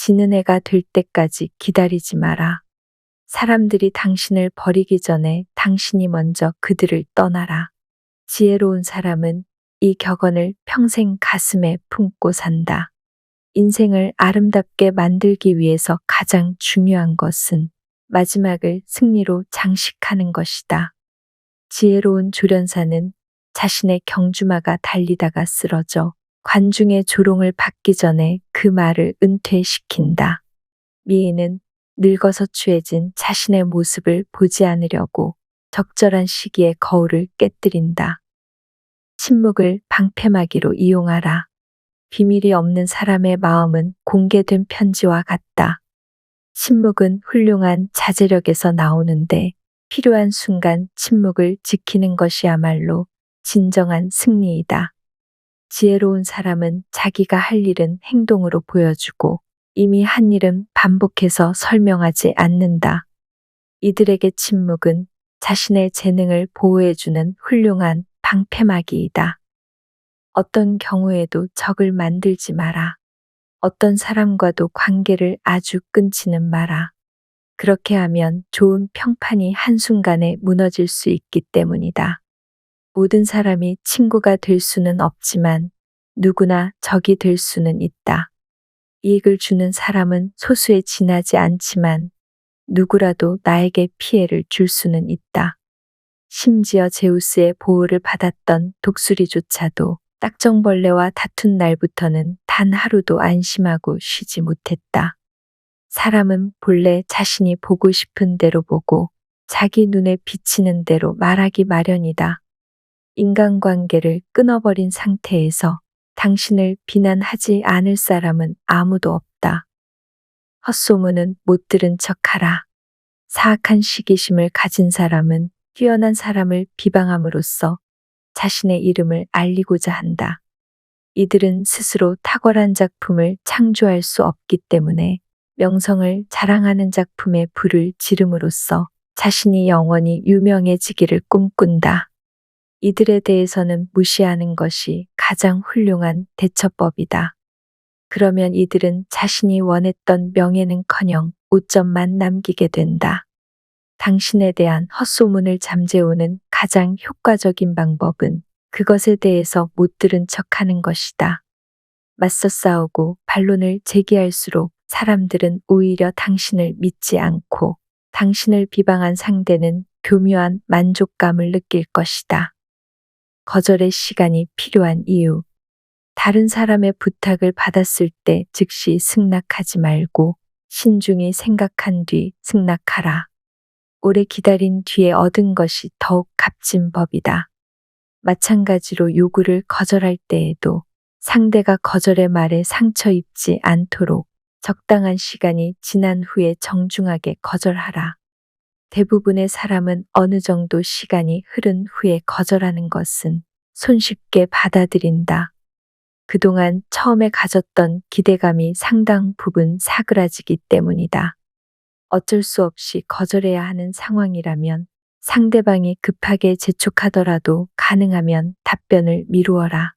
지는 해가 될 때까지 기다리지 마라. 사람들이 당신을 버리기 전에 당신이 먼저 그들을 떠나라. 지혜로운 사람은 이 격언을 평생 가슴에 품고 산다. 인생을 아름답게 만들기 위해서 가장 중요한 것은 마지막을 승리로 장식하는 것이다. 지혜로운 조련사는 자신의 경주마가 달리다가 쓰러져 관중의 조롱을 받기 전에 그 말을 은퇴시킨다. 미인은 늙어서 취해진 자신의 모습을 보지 않으려고 적절한 시기에 거울을 깨뜨린다. 침묵을 방패막이로 이용하라. 비밀이 없는 사람의 마음은 공개된 편지와 같다. 침묵은 훌륭한 자제력에서 나오는데 필요한 순간 침묵을 지키는 것이야말로 진정한 승리이다. 지혜로운 사람은 자기가 할 일은 행동으로 보여주고 이미 한 일은 반복해서 설명하지 않는다. 이들에게 침묵은 자신의 재능을 보호해주는 훌륭한 방패막이이다. 어떤 경우에도 적을 만들지 마라. 어떤 사람과도 관계를 아주 끊지는 마라. 그렇게 하면 좋은 평판이 한순간에 무너질 수 있기 때문이다. 모든 사람이 친구가 될 수는 없지만 누구나 적이 될 수는 있다. 이익을 주는 사람은 소수에 지나지 않지만 누구라도 나에게 피해를 줄 수는 있다. 심지어 제우스의 보호를 받았던 독수리조차도 딱정벌레와 다툰 날부터는 단 하루도 안심하고 쉬지 못했다. 사람은 본래 자신이 보고 싶은 대로 보고 자기 눈에 비치는 대로 말하기 마련이다. 인간관계를 끊어버린 상태에서 당신을 비난하지 않을 사람은 아무도 없다. 헛소문은 못 들은 척하라. 사악한 시기심을 가진 사람은 뛰어난 사람을 비방함으로써 자신의 이름을 알리고자 한다. 이들은 스스로 탁월한 작품을 창조할 수 없기 때문에 명성을 자랑하는 작품에 불을 지름으로써 자신이 영원히 유명해지기를 꿈꾼다. 이들에 대해서는 무시하는 것이 가장 훌륭한 대처법이다. 그러면 이들은 자신이 원했던 명예는커녕 오점만 남기게 된다. 당신에 대한 헛소문을 잠재우는 가장 효과적인 방법은 그것에 대해서 못 들은 척하는 것이다. 맞서 싸우고 반론을 제기할수록 사람들은 오히려 당신을 믿지 않고 당신을 비방한 상대는 교묘한 만족감을 느낄 것이다. 거절의 시간이 필요한 이유. 다른 사람의 부탁을 받았을 때 즉시 승낙하지 말고 신중히 생각한 뒤 승낙하라. 오래 기다린 뒤에 얻은 것이 더욱 값진 법이다. 마찬가지로 요구를 거절할 때에도 상대가 거절의 말에 상처 입지 않도록 적당한 시간이 지난 후에 정중하게 거절하라. 대부분의 사람은 어느 정도 시간이 흐른 후에 거절하는 것은 손쉽게 받아들인다. 그동안 처음에 가졌던 기대감이 상당 부분 사그라지기 때문이다. 어쩔 수 없이 거절해야 하는 상황이라면 상대방이 급하게 재촉하더라도 가능하면 답변을 미루어라.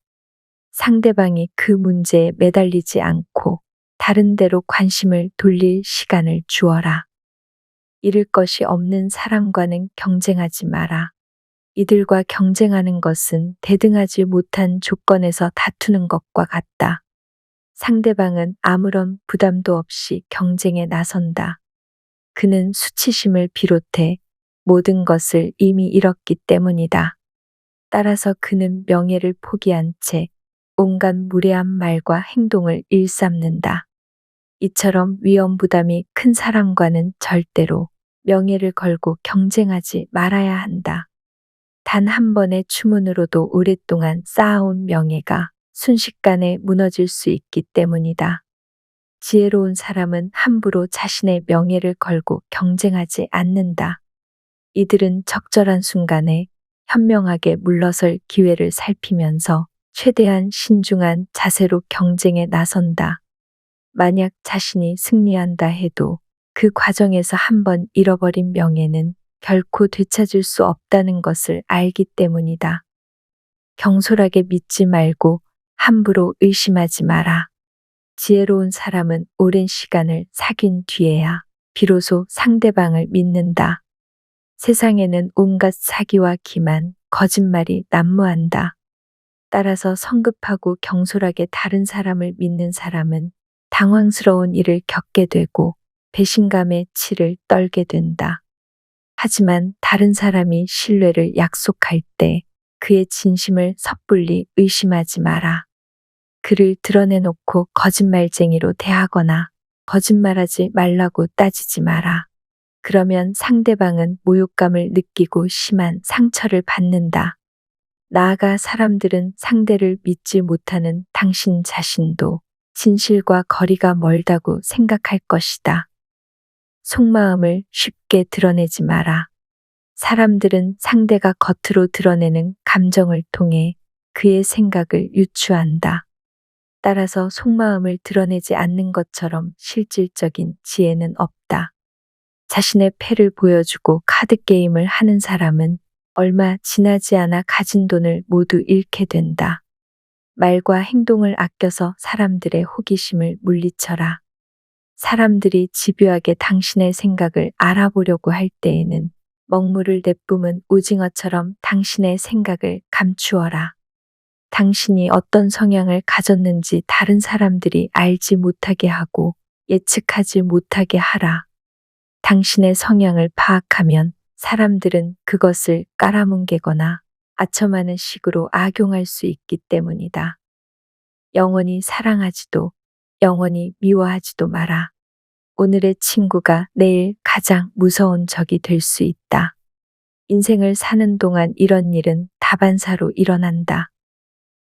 상대방이 그 문제에 매달리지 않고 다른 데로 관심을 돌릴 시간을 주어라. 잃을 것이 없는 사람과는 경쟁하지 마라. 이들과 경쟁하는 것은 대등하지 못한 조건에서 다투는 것과 같다. 상대방은 아무런 부담도 없이 경쟁에 나선다. 그는 수치심을 비롯해 모든 것을 이미 잃었기 때문이다. 따라서 그는 명예를 포기한 채 온갖 무례한 말과 행동을 일삼는다. 이처럼 위험 부담이 큰 사람과는 절대로 명예를 걸고 경쟁하지 말아야 한다. 단 한 번의 추문으로도 오랫동안 쌓아온 명예가 순식간에 무너질 수 있기 때문이다. 지혜로운 사람은 함부로 자신의 명예를 걸고 경쟁하지 않는다. 이들은 적절한 순간에 현명하게 물러설 기회를 살피면서 최대한 신중한 자세로 경쟁에 나선다. 만약 자신이 승리한다 해도 그 과정에서 한번 잃어버린 명예는 결코 되찾을 수 없다는 것을 알기 때문이다. 경솔하게 믿지 말고 함부로 의심하지 마라. 지혜로운 사람은 오랜 시간을 사귄 뒤에야 비로소 상대방을 믿는다. 세상에는 온갖 사기와 기만, 거짓말이 난무한다. 따라서 성급하고 경솔하게 다른 사람을 믿는 사람은 당황스러운 일을 겪게 되고 배신감의 치를 떨게 된다. 하지만 다른 사람이 신뢰를 약속할 때 그의 진심을 섣불리 의심하지 마라. 그를 드러내놓고 거짓말쟁이로 대하거나 거짓말하지 말라고 따지지 마라. 그러면 상대방은 모욕감을 느끼고 심한 상처를 받는다. 나아가 사람들은 상대를 믿지 못하는 당신 자신도 진실과 거리가 멀다고 생각할 것이다. 속마음을 쉽게 드러내지 마라. 사람들은 상대가 겉으로 드러내는 감정을 통해 그의 생각을 유추한다. 따라서 속마음을 드러내지 않는 것처럼 실질적인 지혜는 없다. 자신의 패를 보여주고 카드게임을 하는 사람은 얼마 지나지 않아 가진 돈을 모두 잃게 된다. 말과 행동을 아껴서 사람들의 호기심을 물리쳐라. 사람들이 집요하게 당신의 생각을 알아보려고 할 때에는 먹물을 내뿜은 오징어처럼 당신의 생각을 감추어라. 당신이 어떤 성향을 가졌는지 다른 사람들이 알지 못하게 하고 예측하지 못하게 하라. 당신의 성향을 파악하면 사람들은 그것을 깔아뭉개거나 아첨하는 식으로 악용할 수 있기 때문이다. 영원히 사랑하지도 영원히 미워하지도 마라. 오늘의 친구가 내일 가장 무서운 적이 될 수 있다. 인생을 사는 동안 이런 일은 다반사로 일어난다.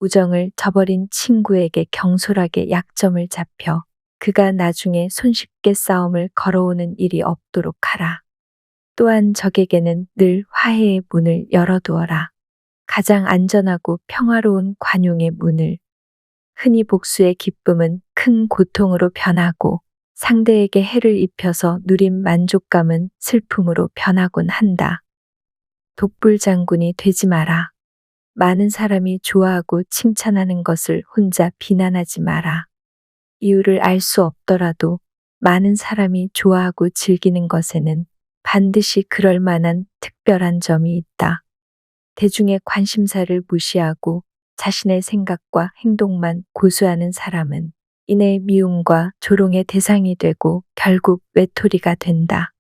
우정을 저버린 친구에게 경솔하게 약점을 잡혀 그가 나중에 손쉽게 싸움을 걸어오는 일이 없도록 하라. 또한 적에게는 늘 화해의 문을 열어두어라. 가장 안전하고 평화로운 관용의 문을. 흔히 복수의 기쁨은 큰 고통으로 변하고 상대에게 해를 입혀서 누린 만족감은 슬픔으로 변하곤 한다. 독불장군이 되지 마라. 많은 사람이 좋아하고 칭찬하는 것을 혼자 비난하지 마라. 이유를 알 수 없더라도 많은 사람이 좋아하고 즐기는 것에는 반드시 그럴 만한 특별한 점이 있다. 대중의 관심사를 무시하고 자신의 생각과 행동만 고수하는 사람은 이내 미움과 조롱의 대상이 되고 결국 외톨이가 된다.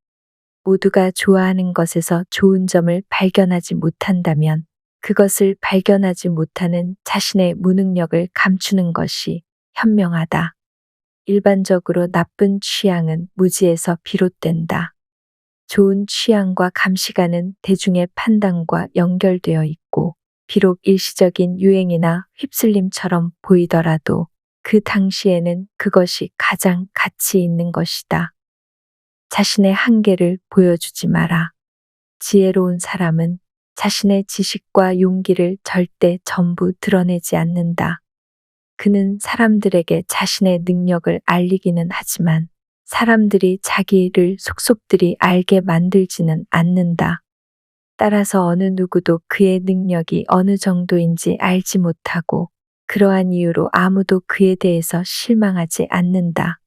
모두가 좋아하는 것에서 좋은 점을 발견하지 못한다면 그것을 발견하지 못하는 자신의 무능력을 감추는 것이 현명하다. 일반적으로 나쁜 취향은 무지에서 비롯된다. 좋은 취향과 감시가는 대중의 판단과 연결되어 있고 비록 일시적인 유행이나 휩쓸림처럼 보이더라도 그 당시에는 그것이 가장 가치 있는 것이다. 자신의 한계를 보여주지 마라. 지혜로운 사람은 자신의 지식과 용기를 절대 전부 드러내지 않는다. 그는 사람들에게 자신의 능력을 알리기는 하지만 사람들이 자기를 속속들이 알게 만들지는 않는다. 따라서 어느 누구도 그의 능력이 어느 정도인지 알지 못하고 그러한 이유로 아무도 그에 대해서 실망하지 않는다.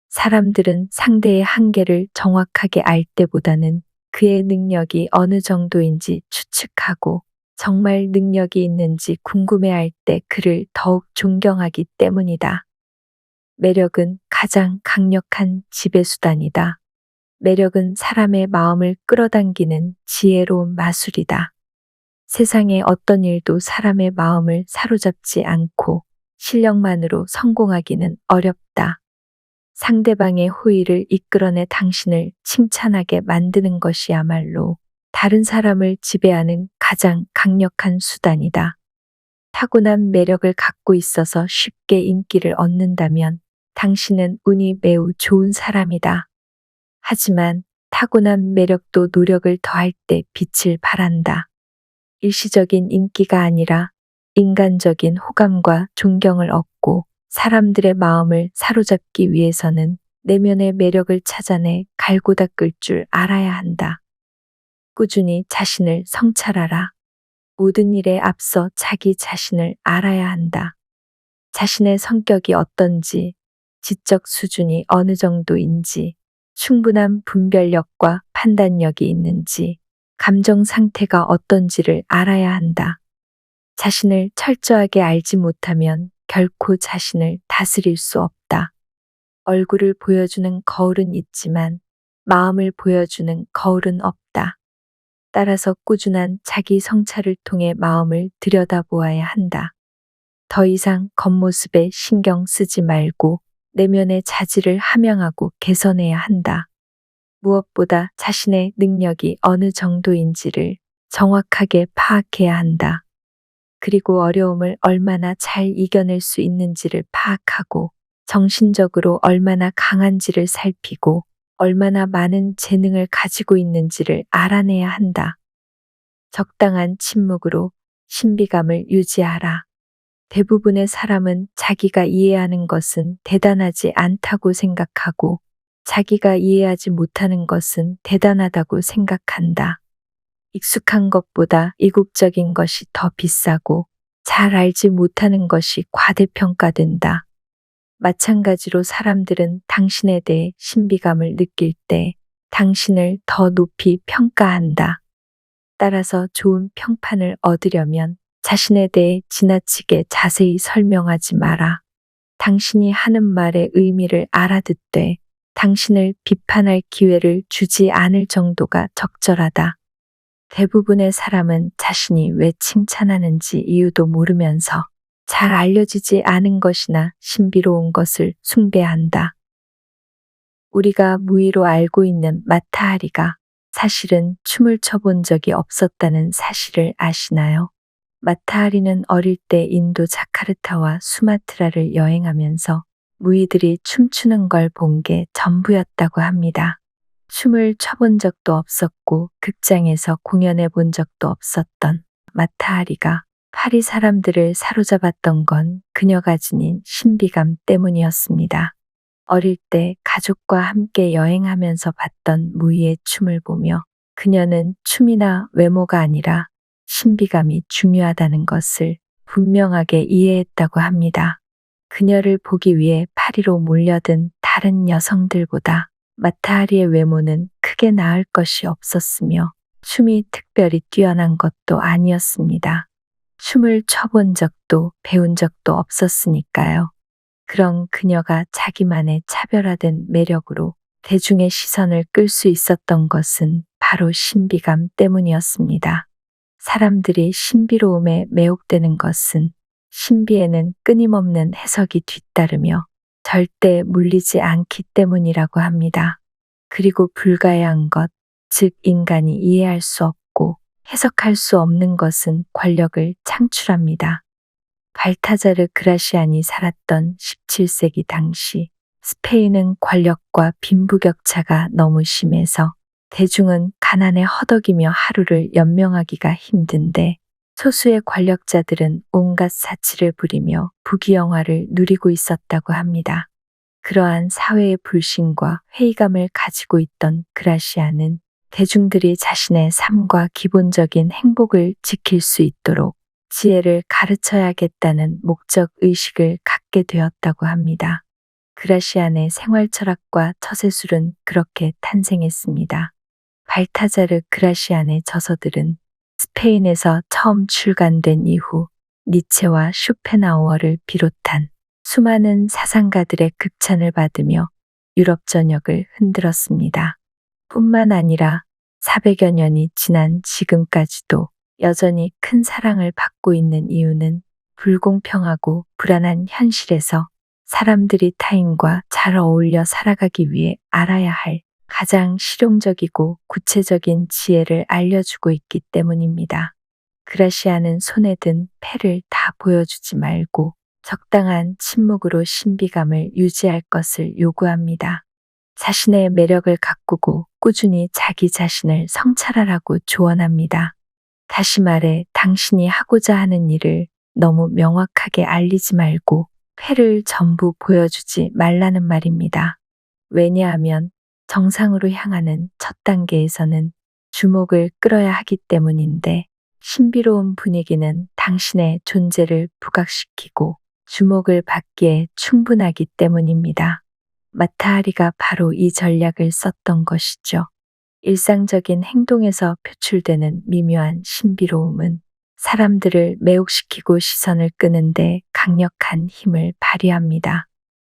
사람들은 상대의 한계를 정확하게 알 때보다는 그의 능력이 어느 정도인지 추측하고 정말 능력이 있는지 궁금해할 때 그를 더욱 존경하기 때문이다. 매력은 가장 강력한 지배수단이다. 매력은 사람의 마음을 끌어당기는 지혜로운 마술이다. 세상의 어떤 일도 사람의 마음을 사로잡지 않고 실력만으로 성공하기는 어렵다. 상대방의 호의를 이끌어내 당신을 칭찬하게 만드는 것이야말로 다른 사람을 지배하는 가장 강력한 수단이다. 타고난 매력을 갖고 있어서 쉽게 인기를 얻는다면 당신은 운이 매우 좋은 사람이다. 하지만 타고난 매력도 노력을 더할 때 빛을 발한다. 일시적인 인기가 아니라 인간적인 호감과 존경을 얻고 사람들의 마음을 사로잡기 위해서는 내면의 매력을 찾아내 갈고 닦을 줄 알아야 한다. 꾸준히 자신을 성찰하라. 모든 일에 앞서 자기 자신을 알아야 한다. 자신의 성격이 어떤지, 지적 수준이 어느 정도인지, 충분한 분별력과 판단력이 있는지, 감정 상태가 어떤지를 알아야 한다. 자신을 철저하게 알지 못하면 결코 자신을 다스릴 수 없다. 얼굴을 보여주는 거울은 있지만 마음을 보여주는 거울은 없다. 따라서 꾸준한 자기 성찰을 통해 마음을 들여다보아야 한다. 더 이상 겉모습에 신경 쓰지 말고 내면의 자질을 함양하고 개선해야 한다. 무엇보다 자신의 능력이 어느 정도인지를 정확하게 파악해야 한다. 그리고 어려움을 얼마나 잘 이겨낼 수 있는지를 파악하고 정신적으로 얼마나 강한지를 살피고 얼마나 많은 재능을 가지고 있는지를 알아내야 한다. 적당한 침묵으로 신비감을 유지하라. 대부분의 사람은 자기가 이해하는 것은 대단하지 않다고 생각하고 자기가 이해하지 못하는 것은 대단하다고 생각한다. 익숙한 것보다 이국적인 것이 더 비싸고 잘 알지 못하는 것이 과대평가된다. 마찬가지로 사람들은 당신에 대해 신비감을 느낄 때 당신을 더 높이 평가한다. 따라서 좋은 평판을 얻으려면 자신에 대해 지나치게 자세히 설명하지 마라. 당신이 하는 말의 의미를 알아듣되 당신을 비판할 기회를 주지 않을 정도가 적절하다. 대부분의 사람은 자신이 왜 칭찬하는지 이유도 모르면서 잘 알려지지 않은 것이나 신비로운 것을 숭배한다. 우리가 무의로 알고 있는 마타하리가 사실은 춤을 춰본 적이 없었다는 사실을 아시나요? 마타하리는 어릴 때 인도 자카르타와 수마트라를 여행하면서 무의들이 춤추는 걸 본 게 전부였다고 합니다. 춤을 춰본 적도 없었고 극장에서 공연해 본 적도 없었던 마타하리가 파리 사람들을 사로잡았던 건 그녀가 지닌 신비감 때문이었습니다. 어릴 때 가족과 함께 여행하면서 봤던 무희의 춤을 보며 그녀는 춤이나 외모가 아니라 신비감이 중요하다는 것을 분명하게 이해했다고 합니다. 그녀를 보기 위해 파리로 몰려든 다른 여성들보다 마타하리의 외모는 크게 나을 것이 없었으며 춤이 특별히 뛰어난 것도 아니었습니다. 춤을 춰본 적도 배운 적도 없었으니까요. 그런 그녀가 자기만의 차별화된 매력으로 대중의 시선을 끌 수 있었던 것은 바로 신비감 때문이었습니다. 사람들이 신비로움에 매혹되는 것은 신비에는 끊임없는 해석이 뒤따르며 절대 물리지 않기 때문이라고 합니다. 그리고 불가해한 것, 즉 인간이 이해할 수 없고 해석할 수 없는 것은 권력을 창출합니다. 발타자르 그라시안이 살았던 17세기 당시 스페인은 권력과 빈부격차가 너무 심해서 대중은 가난에 허덕이며 하루를 연명하기가 힘든데 소수의 권력자들은 온갖 사치를 부리며 부귀영화를 누리고 있었다고 합니다. 그러한 사회의 불신과 회의감을 가지고 있던 그라시아는 대중들이 자신의 삶과 기본적인 행복을 지킬 수 있도록 지혜를 가르쳐야겠다는 목적 의식을 갖게 되었다고 합니다. 그라시안의 생활 철학과 처세술은 그렇게 탄생했습니다. 발타자르 그라시안의 저서들은 스페인에서 처음 출간된 이후 니체와 쇼펜하우어를 비롯한 수많은 사상가들의 극찬을 받으며 유럽 전역을 흔들었습니다. 뿐만 아니라 400여 년이 지난 지금까지도 여전히 큰 사랑을 받고 있는 이유는 불공평하고 불안한 현실에서 사람들이 타인과 잘 어울려 살아가기 위해 알아야 할 가장 실용적이고 구체적인 지혜를 알려주고 있기 때문입니다. 그라시아는 손에 든 패를 다 보여주지 말고 적당한 침묵으로 신비감을 유지할 것을 요구합니다. 자신의 매력을 가꾸고 꾸준히 자기 자신을 성찰하라고 조언합니다. 다시 말해 당신이 하고자 하는 일을 너무 명확하게 알리지 말고 패를 전부 보여주지 말라는 말입니다. 왜냐하면 정상으로 향하는 첫 단계에서는 주목을 끌어야 하기 때문인데 신비로운 분위기는 당신의 존재를 부각시키고 주목을 받기에 충분하기 때문입니다. 마타하리가 바로 이 전략을 썼던 것이죠. 일상적인 행동에서 표출되는 미묘한 신비로움은 사람들을 매혹시키고 시선을 끄는데 강력한 힘을 발휘합니다.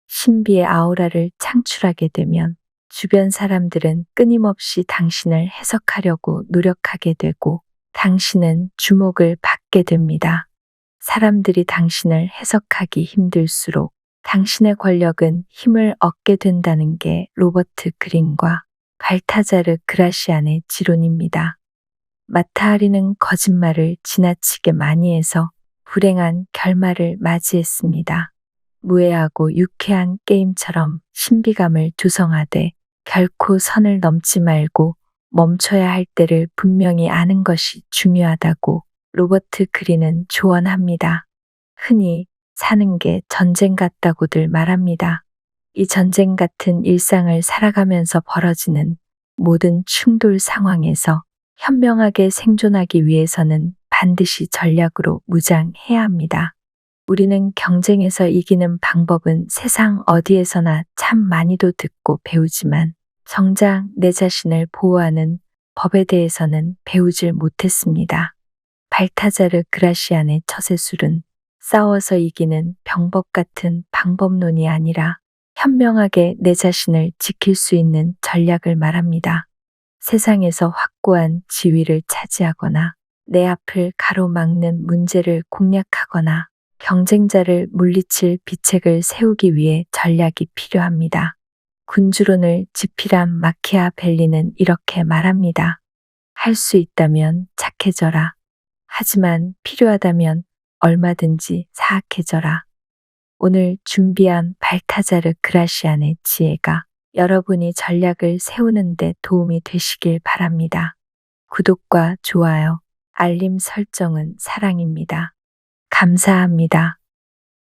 신비의 아우라를 창출하게 되면 주변 사람들은 끊임없이 당신을 해석하려고 노력하게 되고 당신은 주목을 받게 됩니다. 사람들이 당신을 해석하기 힘들수록 당신의 권력은 힘을 얻게 된다는 게 로버트 그린과 발타자르 그라시안의 지론입니다. 마타하리는 거짓말을 지나치게 많이 해서 불행한 결말을 맞이했습니다. 무해하고 유쾌한 게임처럼 신비감을 조성하되 결코 선을 넘지 말고 멈춰야 할 때를 분명히 아는 것이 중요하다고 로버트 그린은 조언합니다. 흔히 사는 게 전쟁 같다고들 말합니다. 이 전쟁 같은 일상을 살아가면서 벌어지는 모든 충돌 상황에서 현명하게 생존하기 위해서는 반드시 전략으로 무장해야 합니다. 우리는 경쟁에서 이기는 방법은 세상 어디에서나 참 많이도 듣고 배우지만 정작 내 자신을 보호하는 법에 대해서는 배우질 못했습니다. 발타자르 그라시안의 처세술은 싸워서 이기는 병법 같은 방법론이 아니라 현명하게 내 자신을 지킬 수 있는 전략을 말합니다. 세상에서 확고한 지위를 차지하거나 내 앞을 가로막는 문제를 공략하거나 경쟁자를 물리칠 비책을 세우기 위해 전략이 필요합니다. 군주론을 지필한 마키아벨리는 이렇게 말합니다. 할 수 있다면 착해져라. 하지만 필요하다면 얼마든지 사악해져라. 오늘 준비한 발타자르 그라시안의 지혜가 여러분이 전략을 세우는 데 도움이 되시길 바랍니다. 구독과 좋아요, 알림 설정은 사랑입니다. 감사합니다.